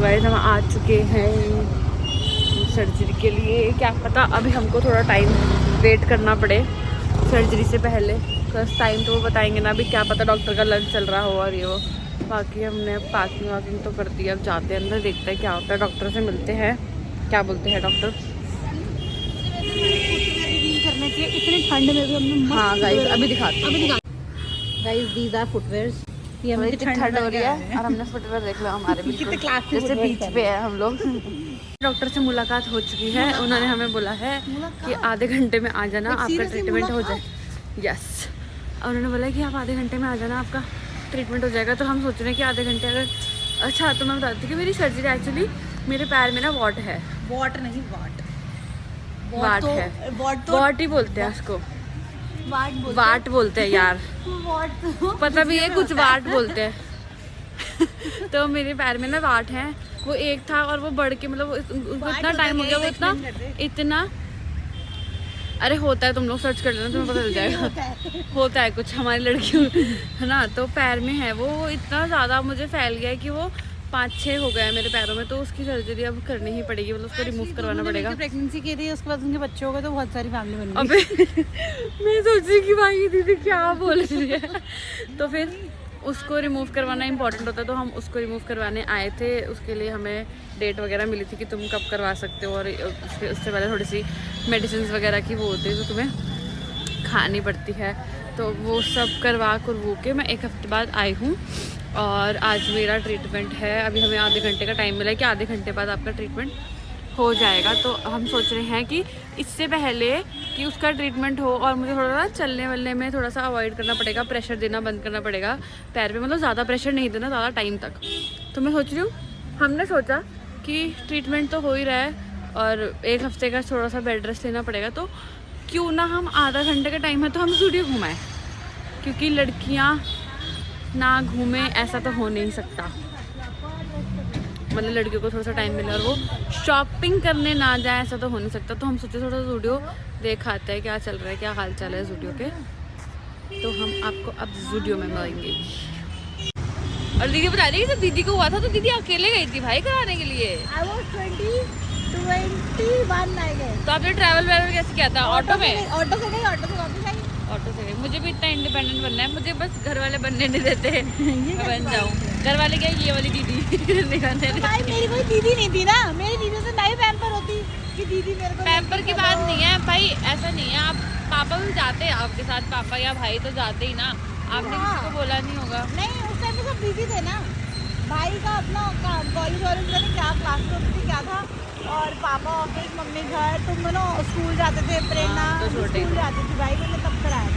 Guys हम आ चुके हैं सर्जरी के लिए। क्या पता अभी हमको थोड़ा टाइम वेट करना पड़े सर्जरी से पहले, बस टाइम तो वो बताएंगे ना। अभी क्या पता डॉक्टर का लंच चल रहा हो और ये वो। बाकी हमने पार्किंग वाकिंग तो कर दी, अब जाते हैं अंदर, देखते हैं क्या होता है। डॉक्टर से मिलते हैं, क्या बोलते हैं डॉक्टर। करना चाहिए इतनी ठंड में भी हमने। हाँ गाइस अभी दिखाते हैं। Guys these are footwears. ये हमें कितनी ठंड हो रही है और हमने फुटवेयर देख लो हमारे बिल्कुल जैसे बीच पे है हम लोग। डॉक्टर से मुलाकात हो चुकी है, उन्होंने हमें बोला है कि आधे घंटे में आ जाना, आपका ट्रीटमेंट हो जाए। यस, और उन्होंने बोला कि आप आधे घंटे में आ जाना, आपका ट्रीटमेंट हो जाएगा। तो हम सोच रहे हैं कि आधे घंटे अगर। अच्छा तो मैं बताती हूँ कि मेरी सर्जरी एक्चुअली मेरे पैर में ना वॉट है। वॉट नहीं वाट है, वॉट ही बोलते हैं उसको, वाट बोलते हैं यार। पता भी है कुछ वाट बोलते हैं। तो मेरे पैर में ना वाट है, वो एक था और वो बढ़ के मतलब उसको इतना टाइम हो गया, वो इतना अरे होता है, तुम लोग सर्च कर लेना तुम्हें पता चल जाएगा। होता है कुछ हमारी लड़कियों है ना। तो पैर में है वो इतना ज़्यादा मुझे फैल गया है कि वो 5-6 हो गया है मेरे पैरों में। तो उसकी सर्जरी अब करनी ही पड़ेगी, मतलब उसको रिमूव करवाना पड़ेगा। प्रेगनेंसी के लिए उसके बाद उनके बच्चे हो गए तो बहुत सारी फैमिली बन गई। अबे मैं सोच रही कि भाई दीदी क्या बोल रही है। तो फिर उसको रिमूव करवाना इंपॉर्टेंट होता है, तो हम उसको रिमूव करवाने आए थे। उसके लिए हमें डेट वगैरह मिली थी कि तुम कब करवा सकते हो, और उससे पहले थोड़ी सी मेडिसिन वगैरह की वो होती है जो तुम्हें खानी पड़ती है। तो वो सब करवा के मैं 1 हफ्ते बाद आई हूँ और आज मेरा ट्रीटमेंट है। अभी हमें आधे घंटे का टाइम मिला है कि आधे घंटे बाद आपका ट्रीटमेंट हो जाएगा। तो हम सोच रहे हैं कि इससे पहले कि उसका ट्रीटमेंट हो और मुझे थोड़ा सा चलने वलने में थोड़ा सा अवॉइड करना पड़ेगा, प्रेशर देना बंद करना पड़ेगा पैर पे, मतलब ज़्यादा प्रेशर नहीं देना ज़्यादा टाइम तक। तो मैं सोच रही हूँ, हमने सोचा कि ट्रीटमेंट तो हो ही रहा है और 1 हफ्ते का थोड़ा सा बेड रेस्ट लेना पड़ेगा, तो क्यों ना हम आधा घंटे का टाइम है तो हम स्टूडियो घुमाएं, क्योंकि लड़कियाँ ना घूमें ऐसा तो हो नहीं सकता। मतलब लड़कियों को थोड़ा सा टाइम मिले और वो शॉपिंग करने ना जाए ऐसा तो हो नहीं सकता। तो हम सोचे थोड़ा ज़ूडियो देख आते हैं क्या चल रहा है, क्या हाल चाल है ज़ूडियो के। तो हम आपको अब ज़ूडियो में मिलेंगे। और दीदी बता रही जब दीदी को हुआ था तो दीदी अकेले गई थी भाई कराने के लिए। I was 21 I guess। तो आपने ट्रैवल कैसे किया था? ऑटो में? ऑटो से गई, ऑटो से वापस आई। ऑटो से गई। मुझे भी इतना इंडिपेंडेंट बनना है, मुझे बस घर वाले बनने नहीं देते। मैं बन जाऊँ। घर वाले क्या, ये वाली दीदी भाई मेरी कोई दीदी नहीं थी ना, मेरी दीदी से नहीं पैम्पर होती कि दीदी मेरे को। पैम्पर की बात नहीं है भाई, ऐसा नहीं है। आप पापा भी जाते हैं आपके साथ, पापा या भाई तो जाते ही ना। आपने किसी को बोला नहीं होगा? नहीं, उस टाइम पे सब बिजी थे ना। भाई का अपना कॉलेज वॉलेज में क्या क्लास में होती थी क्या था, और पापा ऑफिस, मम्मी घर, तुम दोनों स्कूल जाते थे। प्रेरणा तो छोटे स्कूल जाती थी भाई, मैंने तब कराया था।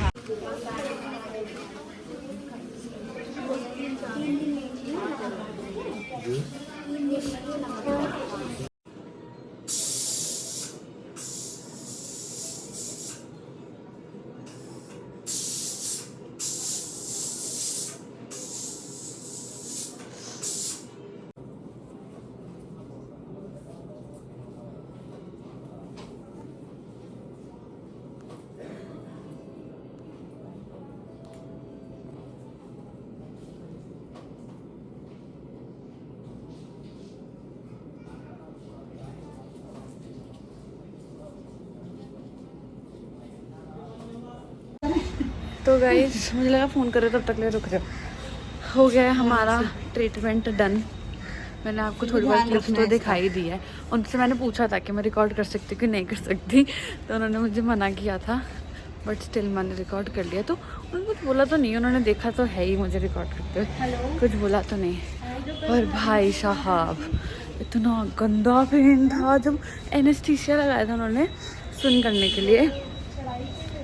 तो गाइस मुझे लगा फ़ोन कर रहे तब तक ले रुक जाओ। हो गया है हमारा ट्रीटमेंट डन। मैंने आपको थोड़ी बहुत क्लिप्स तो दिखाई दी है। उनसे मैंने पूछा था कि मैं रिकॉर्ड कर सकती कि नहीं कर सकती, तो उन्होंने मुझे मना किया था, बट स्टिल मैंने रिकॉर्ड कर लिया। तो उन्होंने कुछ बोला तो नहीं, उन्होंने देखा तो है ही मुझे रिकॉर्ड करते हुए, कुछ बोला तो नहीं। और भाई साहब इतना गंदा पेन था, जब एनेस्थीसिया लगाया था उन्होंने सुन करने के लिए,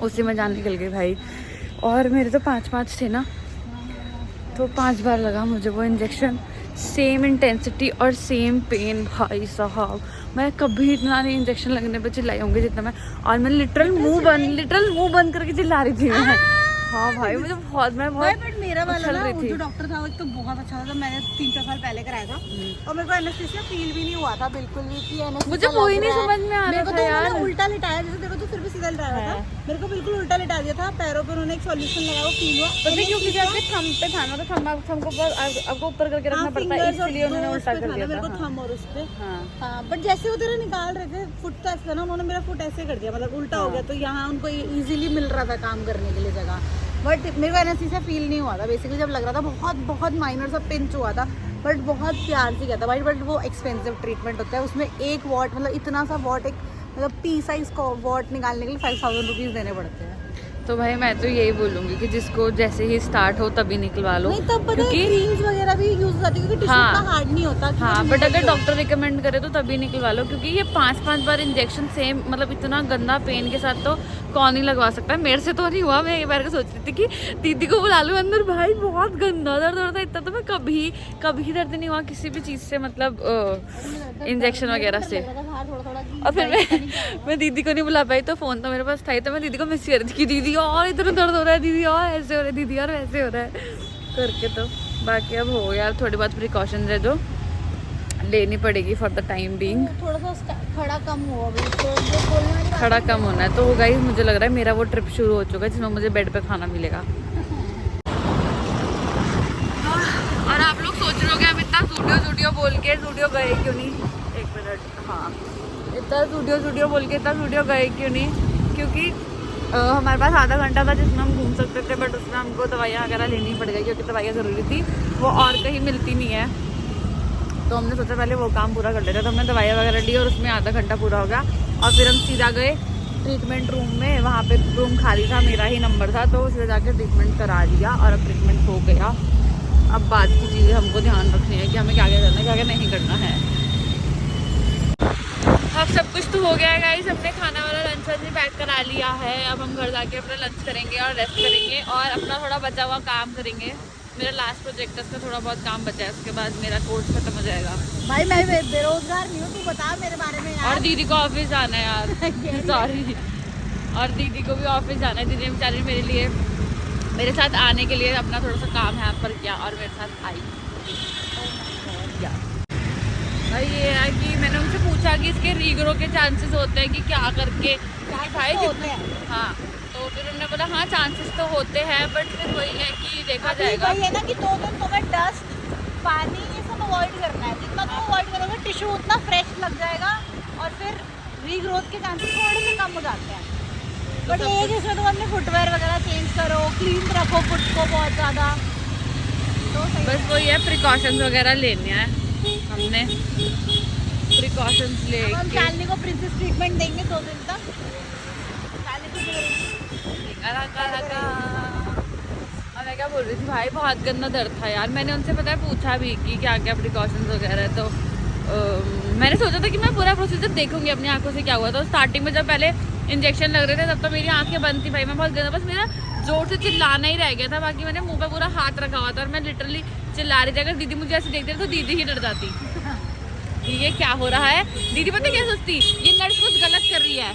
उसी में जान निकल गई भाई। और मेरे तो 5 थे ना, तो 5 बार लगा मुझे वो इंजेक्शन, सेम इंटेंसिटी और सेम पेन। भाई साहब मैं कभी इतना नहीं इंजेक्शन लगने पे चिल्लाई होंगी जितना मैं। और मैं लिटरल मुंह बंद करके चिल्ला रही थी मैं। हाँ भाई मुझे बहुत, मैं भाई बहुत बट मेरा वाला उछल ना रही वो थी। जो डॉक्टर था वो एक तो बहुत अच्छा था, मैंने 3-4 साल पहले कराया था और मेरे को एनेस्थीसिया फील भी नहीं हुआ था बिल्कुल भी कि एनेस्थीसिया मुझे वो ही नहीं समझ में आ मेरे रहा को था तो यार। उन्होंने उल्टा लिटाया, जैसे देखो तो फिर भी सीधा लिटाया था, मेरे को बिल्कुल उल्टा लिटा दिया था, पैरों पे उन्होंने एक सॉल्यूशन लगाया, वो फील हुआ। पता है क्यों? क्योंकि आपके थंब पे था ना, तो थंब को आपको ऊपर करके रखना पड़ता है, इसलिए उन्होंने उल्टा कर दिया मेरे को था। थंब और उस पे। हाँ हाँ बट जैसे वो तेरा निकाल रहे थे फुट तो ऐसा था ना, उन्होंने मेरा फुट ऐसे कर दिया, मतलब उल्टा हो गया, तो यहाँ उनको इजीली मिल रहा था काम करने के लिए जगह, बट मेरे को एनेस्थीसिया फील नहीं हुआ था बेसिकली। जब लग रहा था बहुत बहुत माइनर सा पिंच हुआ था, बट बहुत प्यार से किया था भाई। बट वो एक्सपेंसिव ट्रीटमेंट होता है, उसमें एक वॉट मतलब इतना सा वॉट, एक मतलब पी साइज को वॉट निकालने के लिए 5000 रुपीज़ देने पड़ते हैं। तो भाई मैं तो यही बोलूंगी कि जिसको जैसे ही स्टार्ट हो तभी निकलवा लो, नहीं तब पता है क्योंकि क्रीम्स वगैरह भी यूज हो जाती है, क्योंकि टिश्यू हाँ। इतना हार्ड नहीं होता कि हाँ वो बट अगर निकल डॉक्टर रिकमेंड करे तो तभी निकलवा लो, क्योंकि ये 5-5 बार इंजेक्शन सेम, मतलब इतना गंदा पेन के साथ तो कौन ही लगवा सकता है। मेरे से तो नहीं हुआ, मैं एक बार को सोच रही थी कि दीदी को बुला लूँ अंदर, भाई बहुत गंदा दर्द हो रहा था, इतना तो मैं कभी दर्द नहीं हुआ किसी भी चीज़ से, मतलब इंजेक्शन वगैरह से। और फिर मैं दीदी को नहीं बुला पाई, तो फ़ोन तो मेरे पास था ही, तो मैं दीदी को मिस कर रही थी कि दीदी और इतना दर्द हो रहा है, दीदी और ऐसे हो रहा है, दीदी और वैसे हो रहा है करके। तो बाकी अब हो गया, थोड़ी बहुत प्रिकॉशन है जो लेनी पड़ेगी फॉर द टाइम बीइंग। थोड़ा सा खड़ा कम हुआ अभी, तो जो बोलने वाली बात खड़ा कम होना है। तो गाइस मुझे लग रहा है मेरा वो ट्रिप शुरू हो चुका है जिसमें मुझे बेड पे खाना मिलेगा। और आप लोग सोच रहे हो कि हम इतना जूडियो बोल के जूडियो गए क्यों नहीं? एक मिनट, हाँ इतना जूडियो बोल के इतना जूडियो गए क्यों नहीं? क्योंकि हमारे पास आधा घंटा था जिसमें हम घूम सकते थे, बट उसमें हमको दवाइयाँ वगैरह लेनी पड़ गई, क्योंकि दवाइयाँ ज़रूरी थी, वो और कहीं मिलती नहीं है। तो हमने सोचा पहले वो काम पूरा कर लेते, तो हमने दवाइयाँ वगैरह ली और उसमें आधा घंटा पूरा हो गया। और फिर हम सीधा गए ट्रीटमेंट रूम में, वहाँ पे रूम खाली था, मेरा ही नंबर था, तो उसमें जाकर ट्रीटमेंट करा लिया और अब ट्रीटमेंट हो गया। अब बाद की चीज़ें हमको ध्यान रखनी है कि हमें क्या क्या करना है, क्या क्या नहीं करना है। अब सब कुछ तो हो गया है गाइस, हमने खाना वाला लंच भी पैक करा लिया है। अब हम घर जाके अपना लंच करेंगे और रेस्ट करेंगे और अपना थोड़ा बचा हुआ काम करेंगे। मेरा लास्ट प्रोजेक्ट है, उसका थोड़ा बहुत काम बचा है, उसके बाद मेरा कोर्स खत्म हो जाएगा। भाई मैं बेरोजगार नहीं हूँ, तू बता मेरे बारे में यार। और दीदी को ऑफिस जाना है यार सॉरी, और दीदी को भी ऑफिस जाना है। दीदी ने बेचारी मेरे लिए, मेरे साथ आने के लिए अपना थोड़ा सा काम है पर किया और मेरे साथ आई। भाई ये है कि मैंने उनसे पूछा कि इसके रीग्रो के चांसेस होते हैं कि क्या करके, भाई होते हैं। हाँ, तो फिर उन्होंने बोला हाँ चांसेस तो होते हैं, बट फिर वही है कि देखा जाएगा। वही है ना कि 2 दिन तुम्हें डस्ट, पानी ये सब अवॉइड करना है, जितना तुम अवॉइड करोगे टिश्यू उतना फ्रेश लग जाएगा और फिर रीग्रोथ के चांसेस थोड़े से कम हो जाते हैं। बट ये है कि इसमें तुम अपने फुटवेयर वगैरह चेंज करो, क्लीन रखो फुट को बहुत ज़्यादा, तो सही बस वही है, प्रिकॉशंस वगैरह लेने हैं हमने, प्रिकॉशंस ले अब हम के शालिनी को प्रिंसेस ट्रीटमेंट देंगे 2 दिन तक। शालिनी कुछ और मैं क्या बोल रही थी भाई, बहुत गंदा दर्द था यार। मैंने उनसे पता है पूछा भी कि क्या क्या प्रिकॉशंस वगैरह है, तो मैंने सोचा था कि मैं पूरा प्रोसीजर देखूंगी अपनी आंखों से क्या हुआ। तो स्टार्टिंग में जब पहले इंजेक्शन लग रहे थे तब तो मेरी आंखें बंद थी भाई, मैं बहुत गंदा, बस मेरा जोर से चिल्लाना ही रह गया था, बाकी मैंने मुंह पे पूरा हाथ रखा हुआ था और मैं लिटरली चिल्ला रही थी। अगर दीदी मुझे ऐसे देखते तो दीदी ही डर जाती कि ये क्या हो रहा है। दीदी पता क्या सोचती, ये नर्स कुछ गलत कर रही है।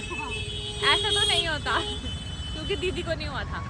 ऐसा तो नहीं होता क्योंकि दीदी को नहीं हुआ था।